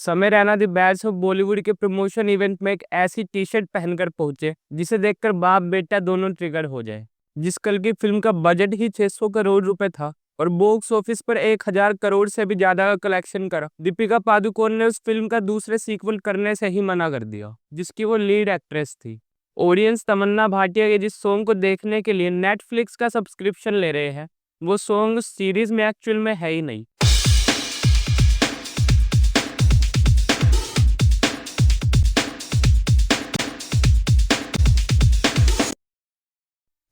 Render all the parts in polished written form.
समय Raina the bads of Bollywood के promotion event में एक ऐसी टी शर्ट पहनकर पहुंचे जिसे देखकर बाप बेटा दोनों ट्रिगर हो जाए। जिस कल की फिल्म का बजट ही 600 करोड़ रुपए था और बॉक्स ऑफिस पर 1000 करोड़ से भी ज्यादा का कलेक्शन करा, दीपिका पादुकोण ने उस फिल्म का दूसरे सीक्वल करने से ही मना कर दिया जिसकी वो लीड एक्ट्रेस थी। ऑडियंस तमन्ना भाटिया के जिस सॉन्ग को देखने के लिए नेटफ्लिक्स का सब्सक्रिप्शन ले रहे हैं, वो सॉन्ग उस सीरीज में एक्चुअल में है ही नहीं।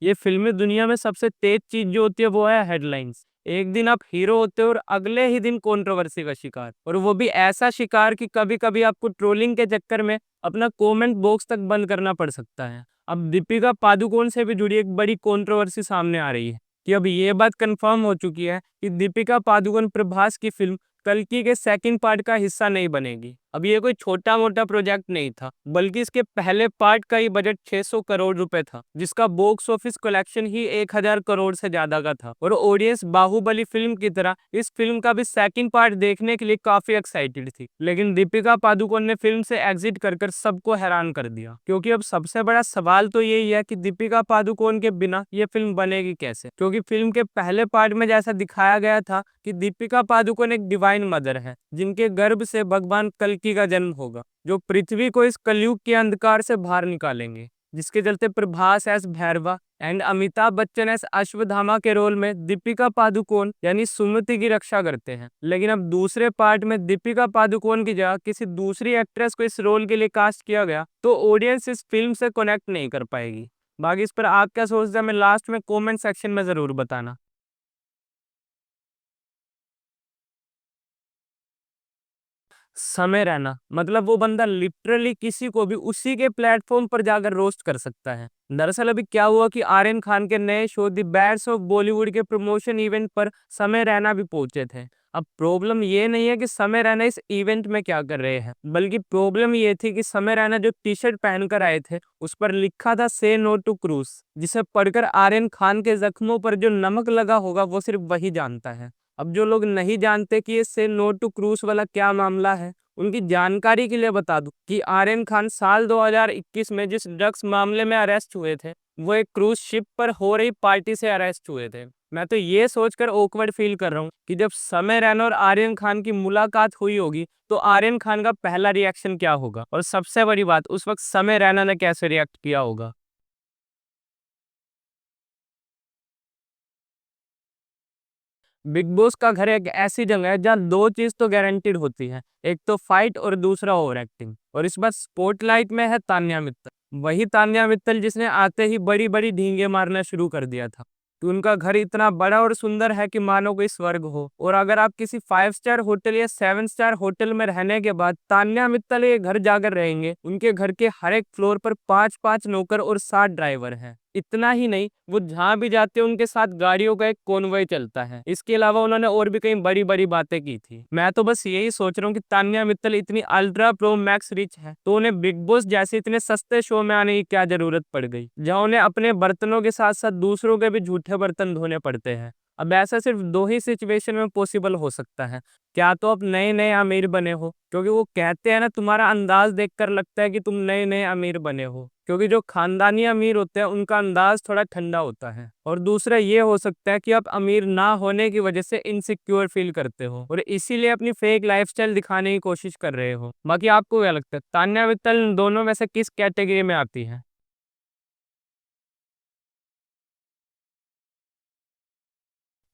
ये फिल्मी दुनिया में सबसे तेज चीज जो होती है वो है हेडलाइंस। एक दिन आप हीरो होते हो और अगले ही दिन कंट्रोवर्सी का शिकार, और वो भी ऐसा शिकार कि कभी कभी आपको ट्रोलिंग के चक्कर में अपना कमेंट बॉक्स तक बंद करना पड़ सकता है। अब दीपिका पादुकोण से भी जुड़ी एक बड़ी कंट्रोवर्सी सामने आ रही है कि अब ये बात कंफर्म हो चुकी है कि दीपिका पादुकोण प्रभास की फिल्म कल्कि के सेकंड पार्ट का हिस्सा नहीं बनेगी। अब ये कोई छोटा मोटा प्रोजेक्ट नहीं था, बल्कि इसके पहले पार्ट का ही बजट 600 करोड़ रुपए था, जिसका बॉक्स ऑफिस कलेक्शन ही 1000 करोड़ से ज्यादा का था। और ऑडियंस बाहुबली फिल्म की तरह इस फिल्म का भी सेकंड पार्ट देखने के लिए काफी एक्साइटेड थी। लेकिन दीपिका पादुकोण ने फिल्म से एग्जिट कर सबको हैरान कर दिया, क्योंकि अब सबसे बड़ा सवाल तो यही है कि दीपिका पादुकोण के बिना ये फिल्म बनेगी कैसे। क्योंकि फिल्म के पहले पार्ट में जैसा दिखाया गया था कि दीपिका पादुकोण एक डिवाइन मदर है, जिनके गर्भ से भगवान कल्कि का जन्म होगा, जो पृथ्वी को इस कलयुग के अंधकार से बाहर निकालेंगे। जिसके चलते Prabhas as Bhairava and Amitabh Bachchan as Ashwatthama के रोल में दीपिका पादुकोण यानी सुमति की रक्षा करते हैं। लेकिन अब दूसरे पार्ट में दीपिका पादुकोण की जगह किसी दूसरी एक्ट्रेस को इस रोल के लिए कास्ट किया गया, तो ऑडियंस इस फिल्म से कनेक्ट नहीं कर पाएगी। बाकी इस पर आप क्या सोचते हैं, हमें लास्ट में कमेंट सेक्शन में जरूर बताना। समय रहना मतलब वो बंदा लिटरली किसी को भी उसी के प्लेटफॉर्म पर जाकर रोस्ट कर सकता है। दरअसल अभी क्या हुआ कि आर्यन खान के नए show the bads of Bollywood के प्रमोशन इवेंट पर समय रैना भी पहुंचे थे। अब प्रॉब्लम ये नहीं है कि समय रैना इस इवेंट में क्या कर रहे हैं, बल्कि प्रॉब्लम ये थी कि समय रैना जो टी शर्ट पहनकर आए थे उस पर लिखा था से नो टू क्रूज, जिसे पढ़कर आर्यन खान के जख्मों पर जो नमक लगा होगा वो सिर्फ वही जानता है। अब जो लोग नहीं जानते कि ये से नो टू क्रूज वाला क्या मामला है, उनकी जानकारी के लिए बता दूं कि आर्यन खान साल 2021 में जिस ड्रग्स मामले में अरेस्ट हुए थे, वो एक क्रूज शिप पर हो रही पार्टी से अरेस्ट हुए थे। मैं तो ये सोचकर ऑकवर्ड फील कर रहा हूँ कि जब समय रैना और आर्यन खान की मुलाकात हुई होगी तो आर्यन खान का पहला रिएक्शन क्या होगा, और सबसे बड़ी बात उस वक्त समय रैना ने कैसे रिएक्ट किया होगा। बिग बॉस का घर एक ऐसी जगह है जहाँ दो चीज तो गारंटीड होती है, एक तो फाइट और दूसरा ओवर एक्टिंग। और इस बार स्पॉटलाइट में है तान्या मित्तल, वही तान्या मित्तल जिसने आते ही बड़ी बड़ी ढींगे मारना शुरू कर दिया था कि उनका घर इतना बड़ा और सुंदर है कि मानो कोई स्वर्ग हो। और अगर आप किसी 5 स्टार होटल या 7 स्टार होटल में रहने के बाद तान्या मित्तल ये घर जाकर रहेंगे, उनके घर के हर एक फ्लोर पर 5-5 नौकर और 7 ड्राइवर हैं। इतना ही नहीं, वो जहाँ भी जाते हैं उनके साथ गाड़ियों का एक कॉन्वॉय चलता है। इसके अलावा उन्होंने और भी कई बड़ी बड़ी बातें की थी। मैं तो बस यही सोच रहा हूँ कि तान्या मित्तल इतनी अल्ट्रा प्रो मैक्स रिच है तो उन्हें बिग बॉस जैसे इतने सस्ते शो में आने की क्या जरूरत पड़ गई, जहाँ उन्हें अपने बर्तनों के साथ साथ दूसरों के भी झूठे बर्तन धोने पड़ते हैं। अब ऐसा सिर्फ दो ही सिचुएशन में पॉसिबल हो सकता है, क्या तो आप नए नए अमीर बने हो, क्योंकि वो कहते हैं ना, तुम्हारा अंदाज देखकर लगता है कि तुम नए नए अमीर बने हो, क्योंकि जो खानदानी अमीर होते हैं उनका अंदाज थोड़ा ठंडा होता है। और दूसरा ये हो सकता है कि आप अमीर ना होने की वजह से इनसिक्योर फील करते हो और इसीलिए अपनी फेक लाइफस्टाइल दिखाने की कोशिश कर रहे हो। बाकी आपको क्या लगता है, तान्या मित्तल इन दोनों में से किस कैटेगरी में आती है?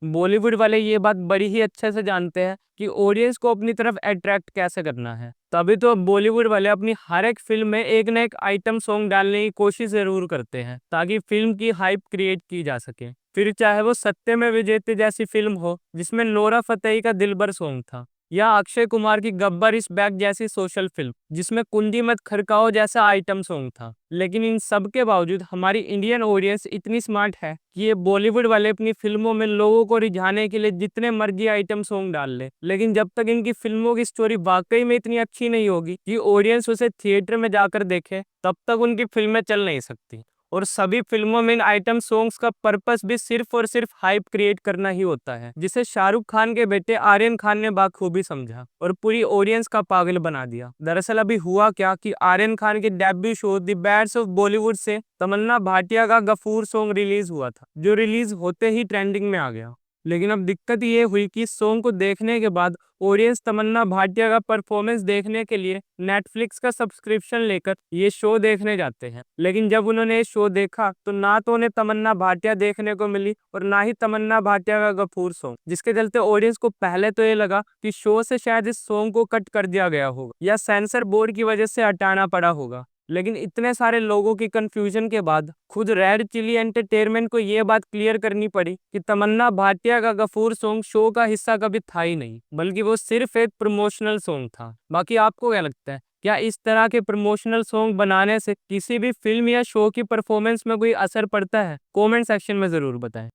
बॉलीवुड वाले ये बात बड़ी ही अच्छे से जानते हैं कि ऑडियंस को अपनी तरफ अट्रैक्ट कैसे करना है। तभी तो अब बॉलीवुड वाले अपनी हर एक फिल्म में एक ना एक आइटम सॉन्ग डालने की कोशिश जरूर करते हैं ताकि फिल्म की हाइप क्रिएट की जा सके। फिर चाहे वो सत्य में विजेते जैसी फिल्म हो जिसमें नोरा फतेही का दिलबर सॉन्ग था, या अक्षय कुमार की गब्बर इज बैक जैसी सोशल फिल्म जिसमें कुंडी मत खड़काओ जैसा आइटम सॉन्ग था। लेकिन इन सब के बावजूद हमारी इंडियन ऑडियंस इतनी स्मार्ट है कि ये बॉलीवुड वाले अपनी फिल्मों में लोगों को रिझाने के लिए जितने मर्जी आइटम सॉन्ग डाल ले, लेकिन जब तक इनकी फिल्मों की स्टोरी वाकई में इतनी अच्छी नहीं होगी कि ऑडियंस उसे थिएटर में जाकर देखे, तब तक उनकी फिल्में चल नहीं सकती। और सभी फिल्मों में इन आइटम सॉन्ग्स का पर्पस भी सिर्फ और सिर्फ हाइप क्रिएट करना ही होता है, जिसे शाहरुख खान के बेटे आर्यन खान ने बाखूबी समझा और पूरी ऑडियंस का पागल बना दिया। दरअसल अभी हुआ क्या कि आर्यन खान के debut show the bads of Bollywood से तमन्ना भाटिया का गफूर सॉन्ग रिलीज हुआ था, जो रिलीज होते ही ट्रेंडिंग में आ गया। लेकिन अब दिक्कत ये हुई कि इस सॉन्ग को देखने के बाद ऑडियंस तमन्ना भाटिया का परफॉर्मेंस देखने के लिए नेटफ्लिक्स का सब्सक्रिप्शन लेकर ये शो देखने जाते हैं। लेकिन जब उन्होंने ये शो देखा तो ना तो उन्हें तमन्ना भाटिया देखने को मिली और ना ही तमन्ना भाटिया का गफूर सॉन्ग, जिसके चलते ऑडियंस को पहले तो ये लगा कि शो से शायद इस सॉन्ग को कट कर दिया गया होगा या सेंसर बोर्ड की वजह से हटाना पड़ा होगा। लेकिन इतने सारे लोगों की कंफ्यूजन के बाद खुद रेड चिली एंटरटेनमेंट को यह बात क्लियर करनी पड़ी कि तमन्ना भाटिया का गफूर सॉन्ग शो का हिस्सा कभी था ही नहीं, बल्कि वो सिर्फ एक प्रमोशनल सॉन्ग था। बाकी आपको क्या लगता है, क्या इस तरह के प्रमोशनल सॉन्ग बनाने से किसी भी फिल्म या शो की परफॉर्मेंस में कोई असर पड़ता है? कमेंट सेक्शन में जरूर बताएं।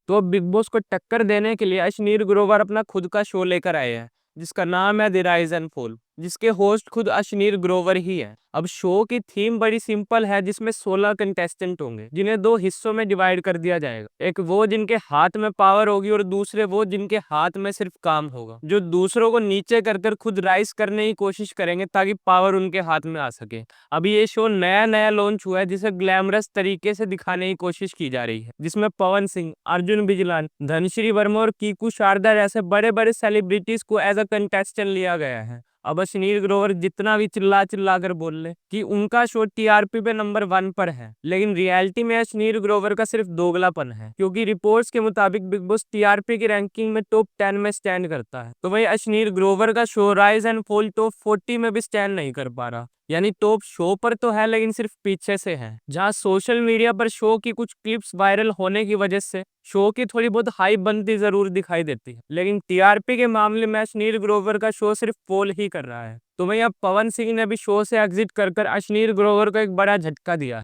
तो अब बिग बॉस को टक्कर देने के लिए अश्नीर ग्रोवर अपना खुद का शो लेकर आए हैं, जिसका नाम है द राइज एंड फॉल, जिसके होस्ट खुद अश्नीर ग्रोवर ही है। अब शो की थीम बड़ी सिंपल है, जिसमें 16 कंटेस्टेंट होंगे, जिन्हें दो हिस्सों में डिवाइड कर दिया जाएगा। एक वो जिनके हाथ में पावर होगी और दूसरे वो जिनके हाथ में सिर्फ काम होगा, जो दूसरों को नीचे कर कर खुद राइज करने की कोशिश करेंगे ताकि पावर उनके हाथ में आ सके। अभी ये शो नया नया लॉन्च हुआ है, जिसे ग्लैमरस तरीके से दिखाने की कोशिश की जा रही है, जिसमें पवन सिंह, अर्जुन बिजलान, धनश्री वर्मा और कीकू शारदा जैसे बड़े बड़े सेलिब्रिटीज को एज अ कंटेस्टेंट लिया गया है। अब अश्नीर ग्रोवर जितना भी चिल्ला चिल्ला कर बोल ले कि उनका शो टीआरपी पे नंबर 1 पर है, लेकिन रियलिटी में अश्नीर ग्रोवर का सिर्फ दोगलापन है, क्योंकि रिपोर्ट्स के मुताबिक बिग बॉस टीआरपी की रैंकिंग में टॉप 10 में स्टैंड करता है, तो वही अश्नीर ग्रोवर का show rise and fall top 40 में भी स्टैंड नहीं कर पा रहा। यानी टॉप शो पर तो है, लेकिन सिर्फ पीछे से है। जहां सोशल मीडिया पर शो की कुछ क्लिप्स वायरल होने की वजह से शो की थोड़ी बहुत हाइप बनती जरूर दिखाई देती है, लेकिन टीआरपी के मामले में अश्नीर ग्रोवर का शो सिर्फ फॉल ही कर रहा है। तो वहीं अब पवन सिंह ने भी शो से एग्जिट कर कर अश्नीर ग्रोवर को एक बड़ा झटका दिया।